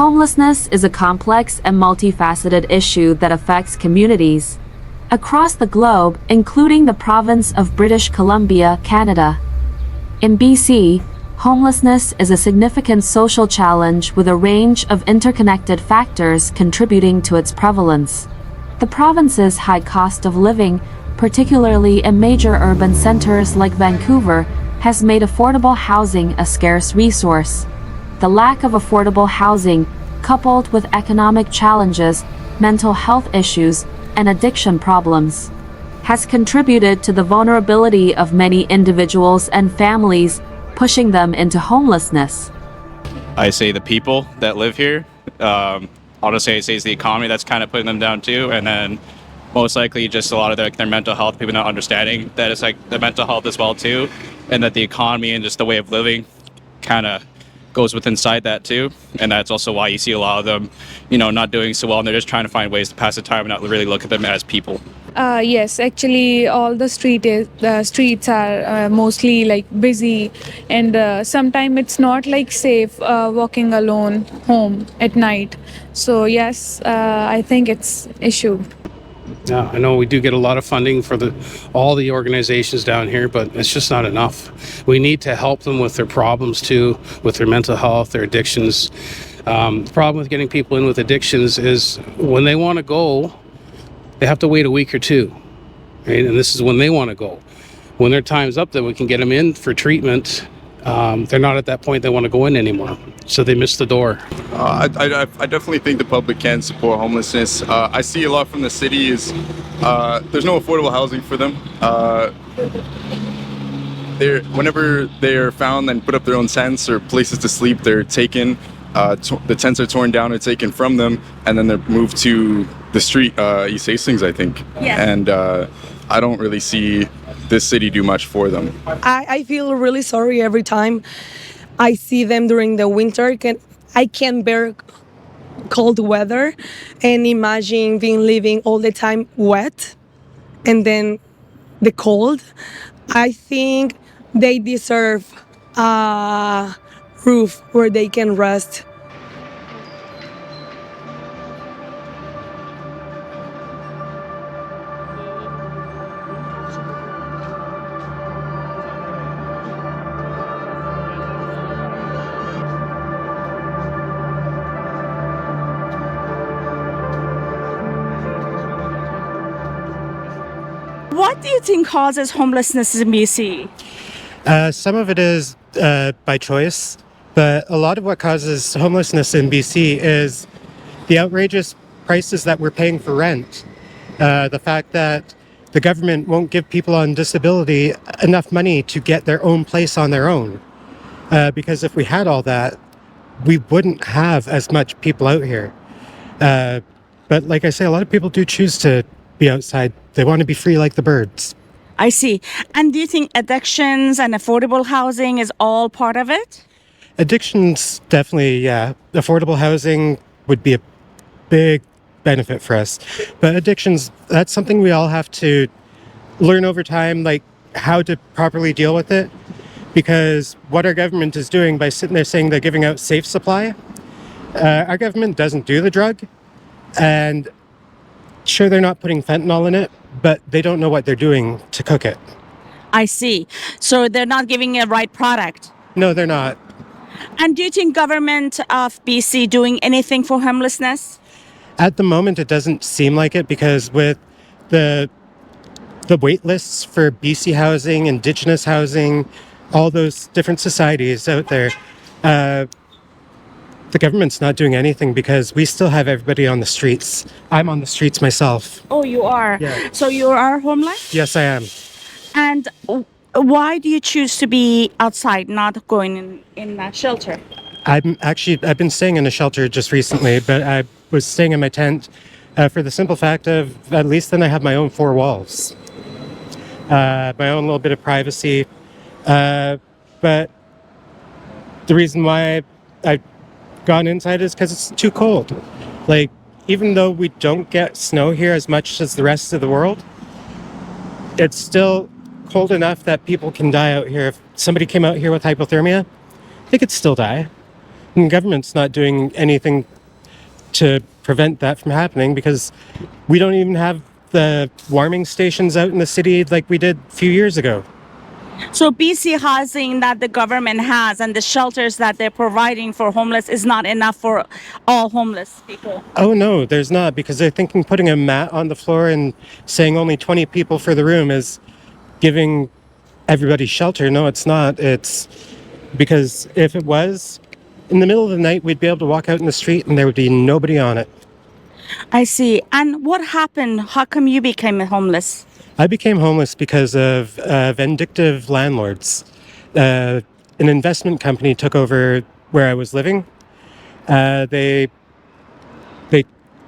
Homelessness is a complex and multifaceted issue that affects communities across the globe, including the province of British Columbia, Canada. In BC, homelessness is a significant social challenge with a range of interconnected factors contributing to its prevalence. The province's high cost of living, particularly in major urban centers like Vancouver, has made affordable housing a scarce resource. The lack of affordable housing, coupled with economic challenges, mental health issues, and addiction problems, has contributed to the vulnerability of many individuals and families, pushing them into homelessness. I say the people that live here. Honestly, I say it's the economy that's kind of putting them down too, and then most likely just a lot of their mental health, people not understanding that it's like the mental health as well too, and that the economy and just the way of living kind of goes with inside that too, and that's also why you see a lot of them, not doing so well, and they're just trying to find ways to pass the time and not really look at them as people. Yes, actually, all the streets are mostly like busy, and sometimes it's not like safe walking alone home at night. So yes, I think it's issue. Yeah, I know we do get a lot of funding for all the organizations down here, but it's just not enough. We need to help them with their problems too, with their mental health, their addictions. The problem with getting people in with addictions is when they want to go, they have to wait a week or two, right? And this is when they want to go. When their time's up, then we can get them in for treatment. They're not at that point they want to go in anymore, so they miss the door. I definitely think the public can support homelessness. I see a lot from the city is there's no affordable housing for them. Whenever they're found and put up their own tents or places to sleep, they're taken. The tents are torn down or taken from them, and then they're moved to the street, East Hastings, I think. Yeah. And I don't really see this city do much for them. I feel really sorry every time I see them during the winter. I can't bear cold weather, and imagine being living all the time wet and then the cold. I think they deserve a roof where they can rest. What do you think causes homelessness in BC? Some of it is by choice, but a lot of what causes homelessness in BC is the outrageous prices that we're paying for rent. The fact that the government won't give people on disability enough money to get their own place on their own. Because if we had all that, we wouldn't have as much people out here. But like I say, a lot of people do choose to be outside. They want to be free like the birds. I see. And do you think addictions and affordable housing is all part of it? Addictions, definitely, yeah. Affordable housing would be a big benefit for us. But addictions, that's something we all have to learn over time, like how to properly deal with it. Because what our government is doing by sitting there saying they're giving out safe supply, our government doesn't do the drug. And sure, they're not putting fentanyl in it, but they don't know what they're doing to cook it. I see. So they're not giving a right product. No, they're not. And do you think government of BC doing anything for homelessness? At the moment, it doesn't seem like it, because with the wait lists for BC housing, Indigenous housing, all those different societies out there, the government's not doing anything because we still have everybody on the streets. I'm on the streets myself. Oh, you are? Yeah. So you are homeless? Yes, I am. And why do you choose to be outside, not going in a shelter? I've been staying in a shelter just recently, but I was staying in my tent for the simple fact of at least then I have my own four walls, my own little bit of privacy. But the reason why I've gone inside is because it's too cold. Like, even though we don't get snow here as much as the rest of the world, it's still cold enough that people can die out here. If somebody came out here with hypothermia, they could still die. And the government's not doing anything to prevent that from happening, because we don't even have the warming stations out in the city like we did a few years ago. So BC housing that the government has and the shelters that they're providing for homeless is not enough for all homeless people. Oh no, there's not, because they're thinking putting a mat on the floor and saying only 20 people for the room is giving everybody shelter. No, it's not. It's because if it was, in the middle of the night, we'd be able to walk out in the street and there would be nobody on it. I see. And what happened? How come you became homeless? I became homeless because of vindictive landlords. An investment company took over where I was living. They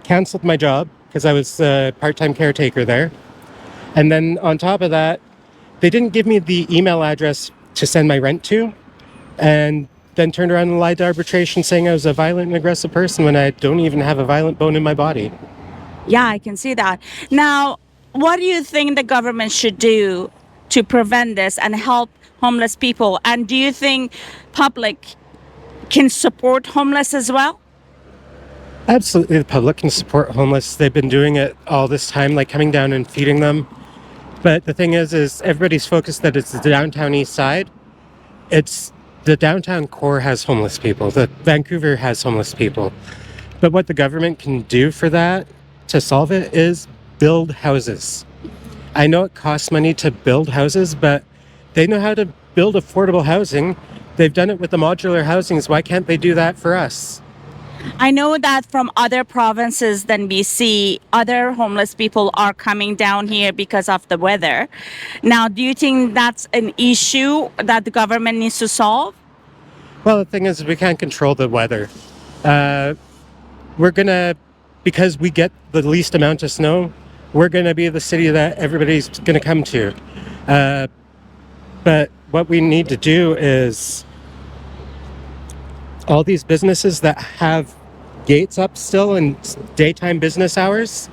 canceled my job because I was a part-time caretaker there. And then on top of that, they didn't give me the email address to send my rent to, and then turned around and lied to arbitration saying I was a violent and aggressive person when I don't even have a violent bone in my body. Yeah, I can see that. Now, what do you think the government should do to prevent this and help homeless people? And do you think public can support homeless as well? Absolutely, the public can support homeless. They've been doing it all this time, like coming down and feeding them. But the thing is everybody's focused that it's the downtown east side. It's the downtown core has homeless people. The Vancouver has homeless people. But what the government can do for that, to solve it, is build houses. I know it costs money to build houses, but they know how to build affordable housing. They've done it with the modular housings. Why can't they do that for us? I know that from other provinces than BC, other homeless people are coming down here because of the weather. Now, do you think that's an issue that the government needs to solve? Well, the thing is, we can't control the weather. Because we get the least amount of snow, we're going to be the city that everybody's going to come to. But what we need to do is all these businesses that have gates up still in daytime business hours,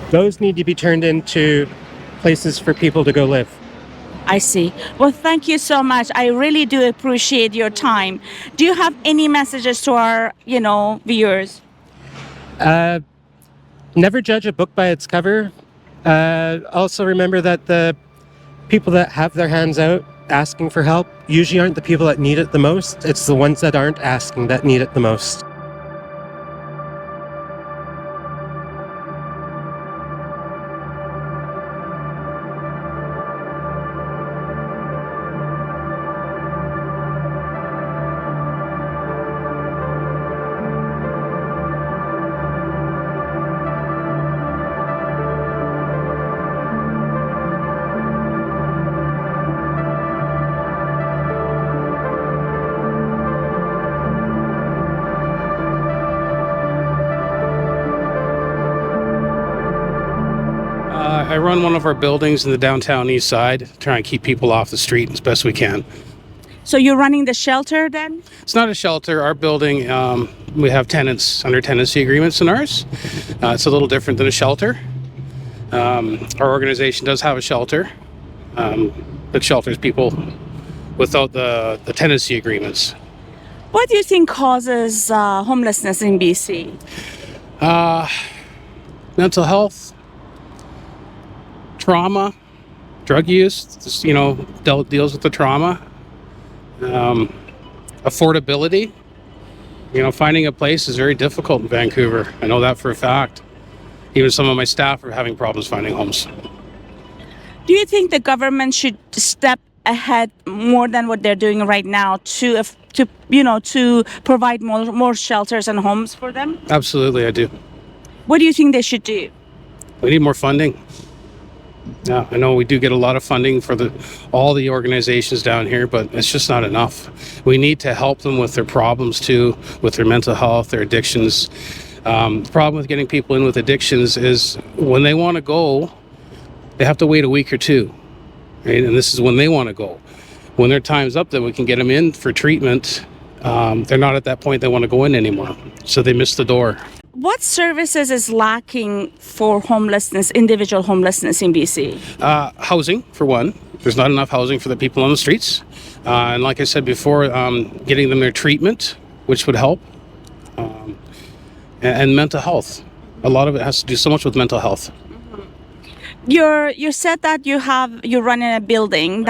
those need to be turned into places for people to go live. I see. Well, thank you so much. I really do appreciate your time. Do you have any messages to our, viewers? Never judge a book by its cover. Also remember that the people that have their hands out asking for help usually aren't the people that need it the most. It's the ones that aren't asking that need it the most. I run one of our buildings in the downtown east side, trying to keep people off the street as best we can. So you're running the shelter then? It's not a shelter. Our building, we have tenants under tenancy agreements in ours. It's a little different than a shelter. Our organization does have a shelter, but shelters people without the tenancy agreements. What do you think causes homelessness in BC? Mental health, trauma, drug use, just, deals with the trauma. Affordability. Finding a place is very difficult in Vancouver. I know that for a fact. Even some of my staff are having problems finding homes. Do you think the government should step ahead more than what they're doing right now to provide more shelters and homes for them? Absolutely, I do. What do you think they should do? We need more funding. Yeah, I know we do get a lot of funding for all the organizations down here, but it's just not enough. We need to help them with their problems too, with their mental health, their addictions. The problem with getting people in with addictions is when they want to go, they have to wait a week or two, right? And this is when they want to go. When their time's up that we can get them in for treatment, they're not at that point they want to go in anymore, so they miss the door. What services is lacking for homelessness, individual homelessness in BC? Housing, for one. There's not enough housing for the people on the streets. And like I said before, getting them their treatment, which would help. and mental health. A lot of it has to do so much with mental health. You said that you're running a building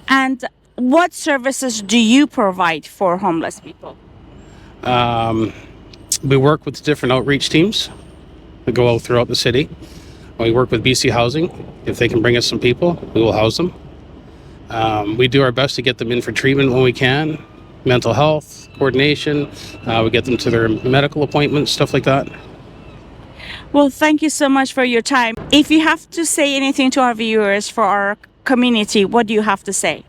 and what services do you provide for homeless people? We work with different outreach teams that go out throughout the city. We work with BC Housing. If they can bring us some people, we will house them. We do our best to get them in for treatment when we can, mental health, coordination. We get them to their medical appointments, stuff like that. Well, thank you so much for your time. If you have to say anything to our viewers for our community, what do you have to say?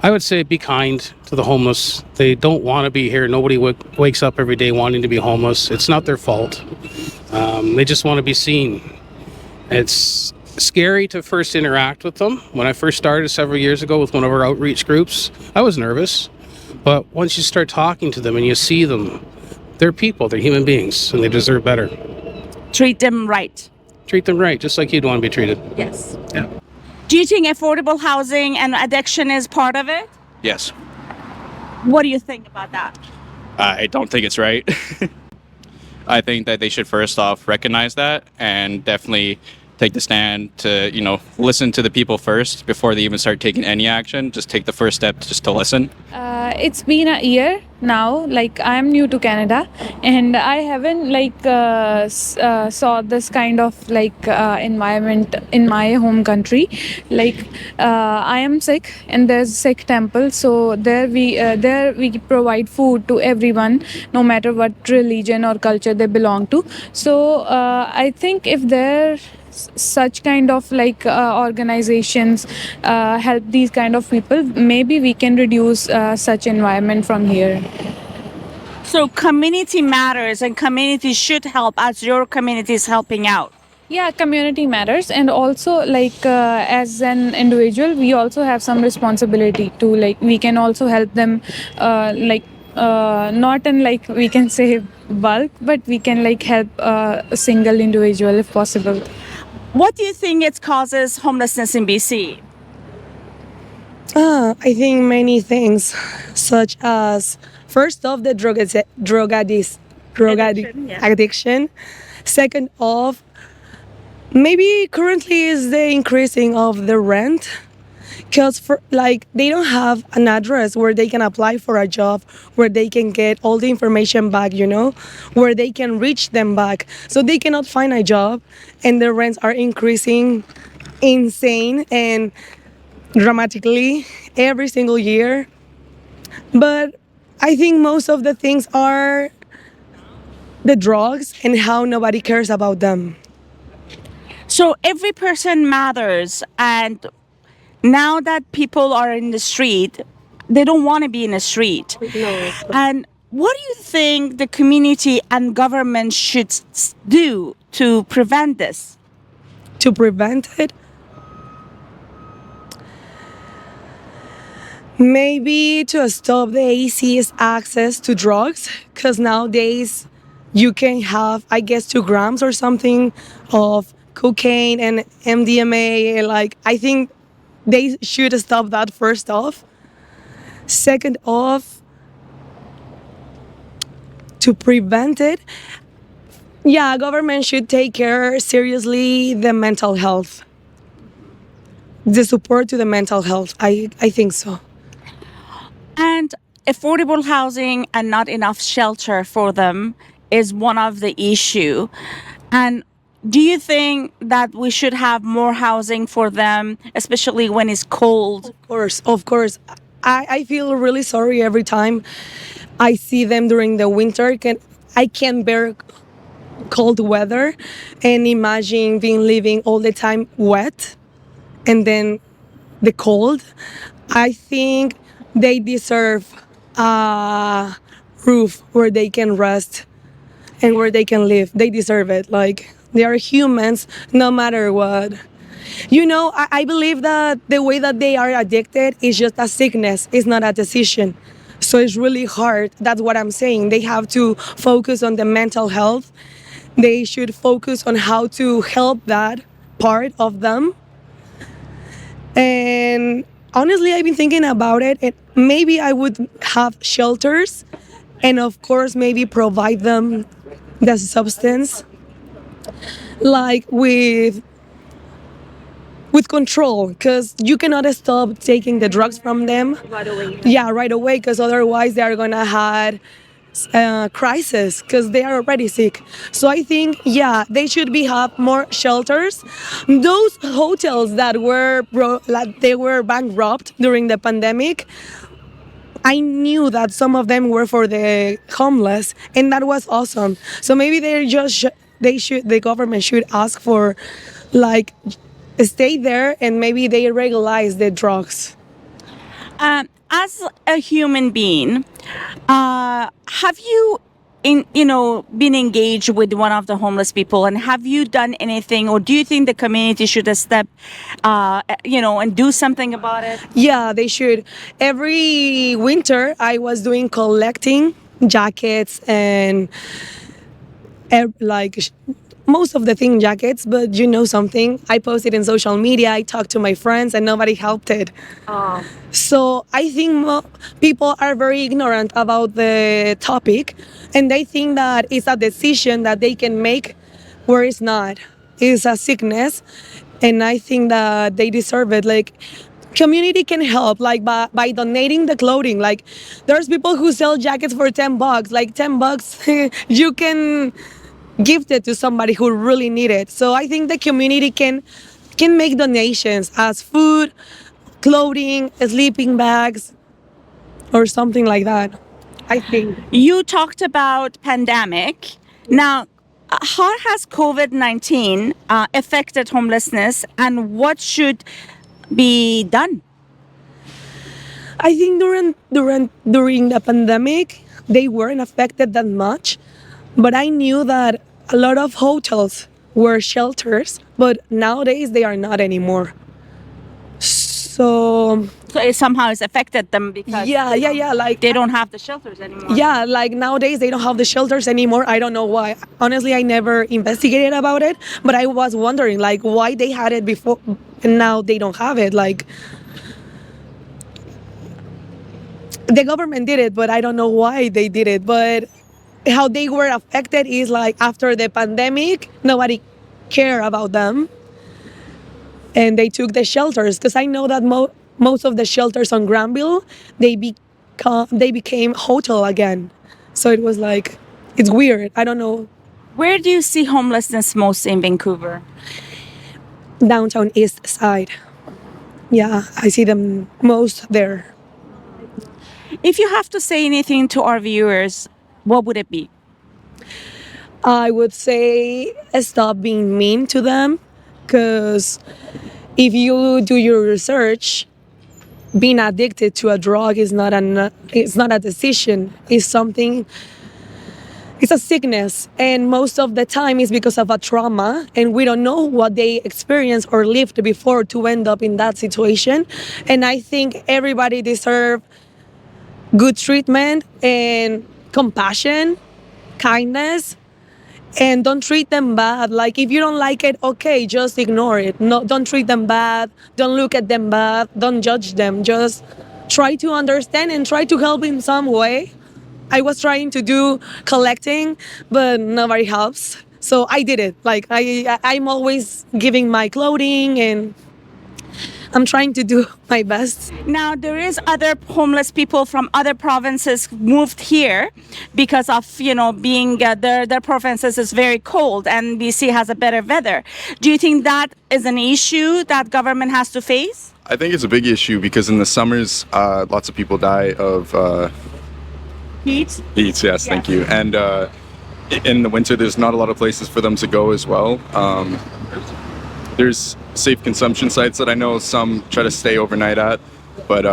I would say be kind to the homeless. They don't want to be here. Nobody wakes up every day wanting to be homeless. It's not their fault. They just want to be seen. It's scary to first interact with them. When I first started several years ago with one of our outreach groups, I was nervous. But once you start talking to them and you see them, they're people, they're human beings, and they deserve better. Treat them right. Treat them right, just like you'd want to be treated. Yes. Yeah. Do you think affordable housing and addiction is part of it? Yes. What do you think about that? I don't think it's right. I think that they should first off recognize that and definitely take the stand to, listen to the people first before they even start taking any action. Just take the first step just to listen. It's been a year now. Like, I'm new to Canada, and I haven't saw this kind of environment in my home country. I am sick, and there's sick temple. So there we provide food to everyone, no matter what religion or culture they belong to. So I think if there such kind of organizations help these kind of people, maybe we can reduce such environment from here. So community matters and community should help as your community is helping out. Yeah, community matters, and also as an individual we also have some responsibility to we can also help them not in we can say bulk, but we can help a single individual if possible. What do you think it causes homelessness in BC? I think many things, such as first off the addiction. Second off, maybe currently is the increasing of the rent, because they don't have an address where they can apply for a job, where they can get all the information back, where they can reach them back. So they cannot find a job, and the rents are increasing insane and dramatically every single year. But I think most of the things are the drugs and how nobody cares about them. So every person matters, and now that people are in the street, they don't want to be in the street. No. And what do you think the community and government should do to prevent this? To prevent it, maybe to stop the easiest access to drugs, because nowadays you can have, I guess, 2 grams or something of cocaine and MDMA. I think they should stop that first off. Second off, to prevent it, yeah, government should take care seriously the mental health. The support to the mental health. I think so. And affordable housing and not enough shelter for them is one of the issue. And do you think that we should have more housing for them, especially when it's cold? Of course. I feel really sorry every time I see them during the winter. I can't bear cold weather, and imagine living all the time wet and then the cold. I think they deserve a roof where they can rest and where they can live. They deserve it. They are humans no matter what. I believe that the way that they are addicted is just a sickness. It's not a decision. So it's really hard. That's what I'm saying. They have to focus on the mental health. They should focus on how to help that part of them. And honestly, I've been thinking about it, and maybe I would have shelters, and of course maybe provide them the substance, like with control, because you cannot stop taking the drugs from them Right away. yeah right away, because otherwise they are gonna have crisis, because they are already sick. So I think they should have more shelters. Those hotels that were like they were bankrupt during the pandemic, I knew that some of them were for the homeless, and that was awesome. So maybe the government should ask for, like, stay there, and maybe they legalize the drugs. As a human being, have you been engaged with one of the homeless people, and have you done anything, or do you think the community should step and do something about it? Yeah, they should. Every winter, I was doing collecting jackets and most of the thing jackets. But you know something? I posted in social media. I talked to my friends, and nobody helped it. Oh. So I think people are very ignorant about the topic, and they think that it's a decision that they can make, where it's not. It's a sickness, and I think that they deserve it. Like, community can help, like by donating the clothing. Like, there's people who sell jackets for $10. Like, $10, you can gift it to somebody who really need it. So I think the community can make donations as food, clothing, sleeping bags, or something like that. I think. You talked about pandemic. Now, how has COVID-19 affected homelessness, and what should be done? I think during the pandemic, they weren't affected that much, but I knew that a lot of hotels were shelters, but nowadays they are not anymore. So It somehow has affected them because like they don't have the shelters anymore. yeah, like nowadays they don't have the shelters anymore. I don't know why. Honestly, I never investigated about it, but I was wondering, like, why they had it before and now they don't have it. Like, the government did it, but I don't know why they did it. But how they were affected is, like, after the pandemic, nobody cared about them, and they took the shelters, because I know that most of the shelters on Granville, they became hotel again. So it was like, it's weird. I don't know. Where do you see homelessness most in Vancouver? Downtown East Side. Yeah, I see them most there. If you have to say anything to our viewers, what would it be? I would say stop being mean to them, because if you do your research, being addicted to a drug is not a decision. It's a sickness, and most of the time it's because of a trauma, and we don't know what they experienced or lived before to end up in that situation. And I think everybody deserves good treatment and compassion, kindness, and don't treat them bad. Like, if you don't like it, okay, just ignore it. No, don't treat them bad. Don't look at them bad. Don't judge them. Just try to understand and try to help in some way. I was trying to do collecting, but nobody helps. So I did it. Like, I'm always giving my clothing, and I'm trying to do my best. Now, there is other homeless people from other provinces moved here because of, being their provinces is very cold and BC has a better weather. Do you think that is an issue that government has to face? I think it's a big issue because in the summers, lots of people die of Heat? heat. Yes, thank you. And in the winter, there's not a lot of places for them to go as well. There's safe consumption sites that I know some try to stay overnight at, but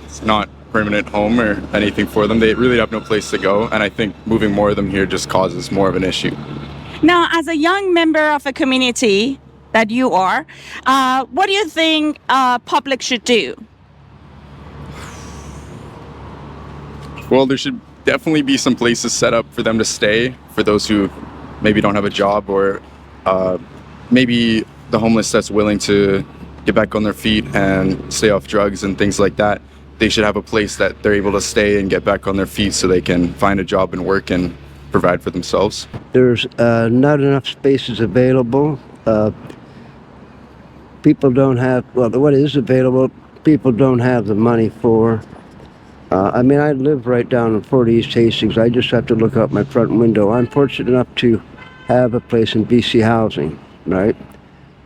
it's not permanent home or anything for them. They really have no place to go, and I think moving more of them here just causes more of an issue. Now, as a young member of a community that you are, what do you think public should do? Well, there should definitely be some places set up for them to stay for those who maybe don't have a job, or maybe the homeless that's willing to get back on their feet and stay off drugs and things like that. They should have a place that they're able to stay and get back on their feet so they can find a job and work and provide for themselves? There's not enough spaces available. People don't have, well, what is available, people don't have the money for. I mean, I live right down in 40 East Hastings. I just have to look out my front window. I'm fortunate enough to have a place in BC Housing, right?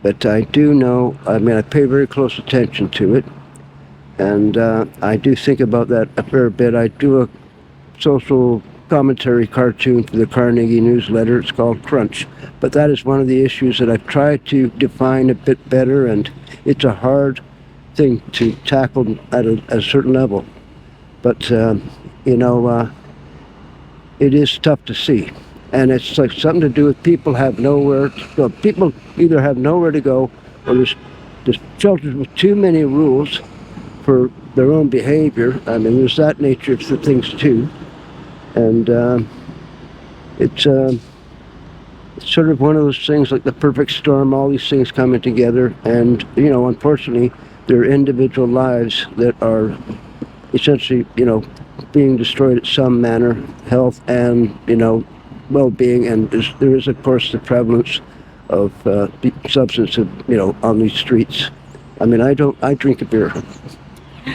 But I do know, I mean, I pay very close attention to it. And I do think about that a fair bit. I do a social commentary cartoon for the Carnegie newsletter. It's called Crunch. But that is one of the issues that I've tried to define a bit better, and it's a hard thing to tackle at a certain level. But, you know, it is tough to see. And it's like something to do with people have nowhere to go. People either have nowhere to go, or there's shelters with too many rules for their own behavior. I mean, there's that nature of the things too. And it's sort of one of those things, like the perfect storm, all these things coming together. And, you know, unfortunately, there are individual lives that are essentially, you know, being destroyed at some manner, health and, you know, well-being. And there is, of course, the prevalence of substance, you know, on these streets. I mean, I drink a beer.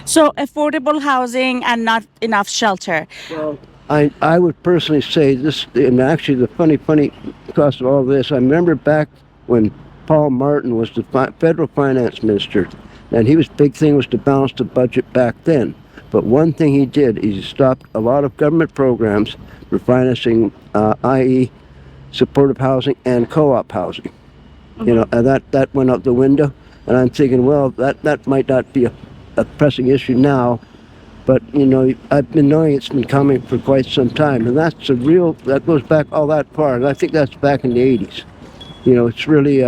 So affordable housing and not enough shelter. Well, I would personally say this, and actually the funny cost of all this, I remember back when Paul Martin was the federal finance minister, and his big thing was to balance the budget back then. But one thing he did is he stopped a lot of government programs for financing, i.e. supportive housing and co-op housing. Mm-hmm. You know, and that went out the window. And I'm thinking, well, that might not be a pressing issue now, but, you know, I've been knowing it's been coming for quite some time. And that goes back all that far. And I think that's back in the 80s. You know, it's really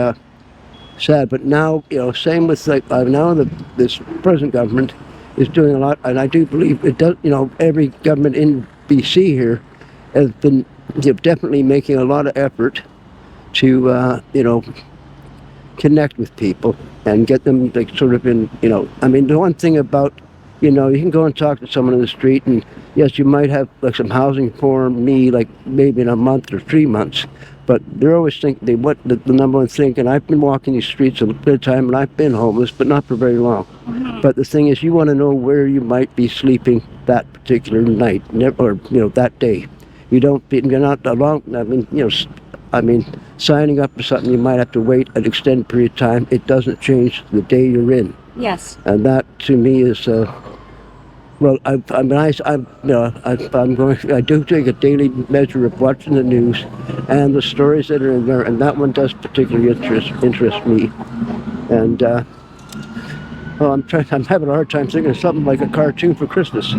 sad. But now, you know, same with, like, now this present government is doing a lot, and I do believe it does, you know, every government in BC here has been, you know, definitely making a lot of effort to, you know, connect with people and get them, like, sort of in, you know, I mean, the one thing about, you know, you can go and talk to someone in the street, and yes, you might have, like, some housing for me, like, maybe in a month or 3 months, but they're always thinking, what the number one thing, and I've been walking these streets a bit of time, and I've been homeless, but not for very long. Mm-hmm. But the thing is, you want to know where you might be sleeping that particular night, or, you know, that day. You're not along, I mean, you know, signing up for something, you might have to wait an extended period of time. It doesn't change the day you're in. Yes. And that, to me, is, well, I do take a daily measure of watching the news and the stories that are in there, and that one does particularly interest me. And I'm having a hard time thinking of something like a cartoon for Christmas.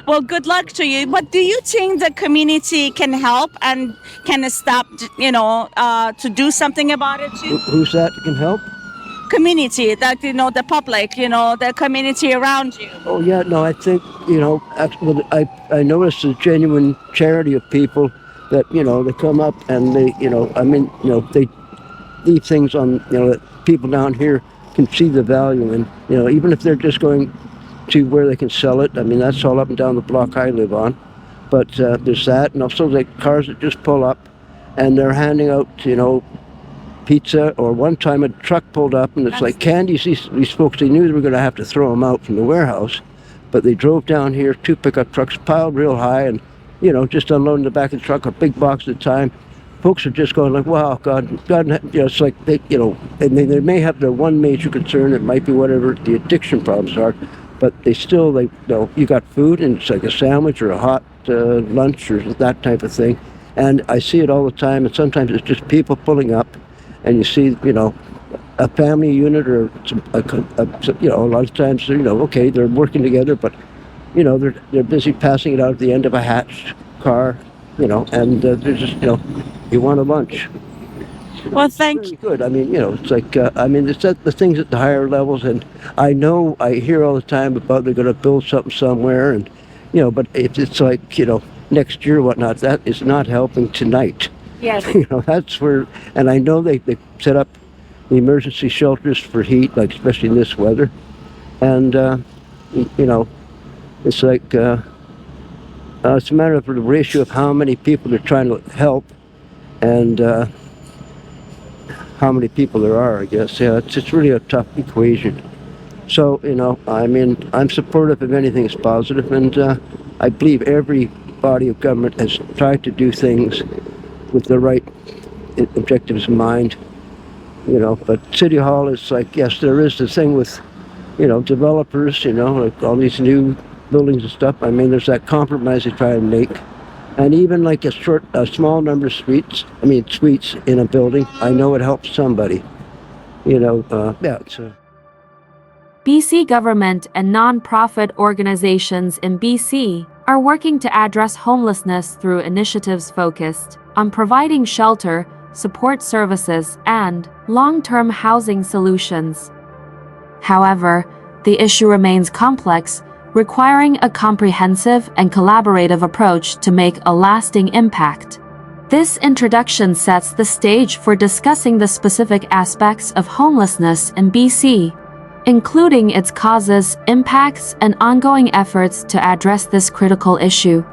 Well, good luck to you. But do you think the community can help and can stop, you know, to do something about it too? Who's that can help? Community, that, you know, the public, you know, the community around you. Oh yeah, no, I think, you know, I noticed a genuine charity of people that, you know, they come up and they, you know, I mean, you know, they leave things on, you know, that people down here can see the value in, you know, even if they're just going to where they can sell it. I mean, that's all up and down the block I live on. But there's that, and also like cars that just pull up and they're handing out, you know, pizza. Or one time a truck pulled up and it's like candies. These folks, they knew they were going to have to throw them out from the warehouse, but they drove down here, 2 pickup trucks piled real high, and, you know, just unloading the back of the truck, a big box at a time. Folks are just going like, wow, God, you know, it's like they, you know, and they may have their one major concern. It might be whatever the addiction problems are, but they still, like, you know, you got food and it's like a sandwich or a hot lunch or that type of thing. And I see it all the time, and sometimes it's just people pulling up, and you see, you know, a family unit or you know, a lot of times, you know, okay, they're working together, but, you know, they're busy passing it out at the end of a hatched car, you know, and they're just, you know, you want a lunch. Well, thank you. Good. I mean, you know, it's like, I mean, it's the things at the higher levels, and I know, I hear all the time about they're going to build something somewhere, and, you know, but it's like, you know, next year, whatnot, that is not helping tonight. Yes. You know, that's where, and I know they set up the emergency shelters for heat, like especially in this weather, and you know, it's like It's a matter of the ratio of how many people they're trying to help and how many people there are, I guess. Yeah, it's really a tough equation. So, I mean, I'm supportive of anything that's positive, and I believe every body of government has tried to do things with the right objectives in mind, but City Hall is like, yes, there is the thing with, developers, like all these new buildings and stuff. I mean, there's that compromise they try to make. And even like a small number of suites in a building, I know it helps somebody. BC government and non-profit organizations in BC are working to address homelessness through initiatives focused on providing shelter, support services, and long-term housing solutions. However, the issue remains complex, requiring a comprehensive and collaborative approach to make a lasting impact. This introduction sets the stage for discussing the specific aspects of homelessness in BC, including its causes, impacts, and ongoing efforts to address this critical issue.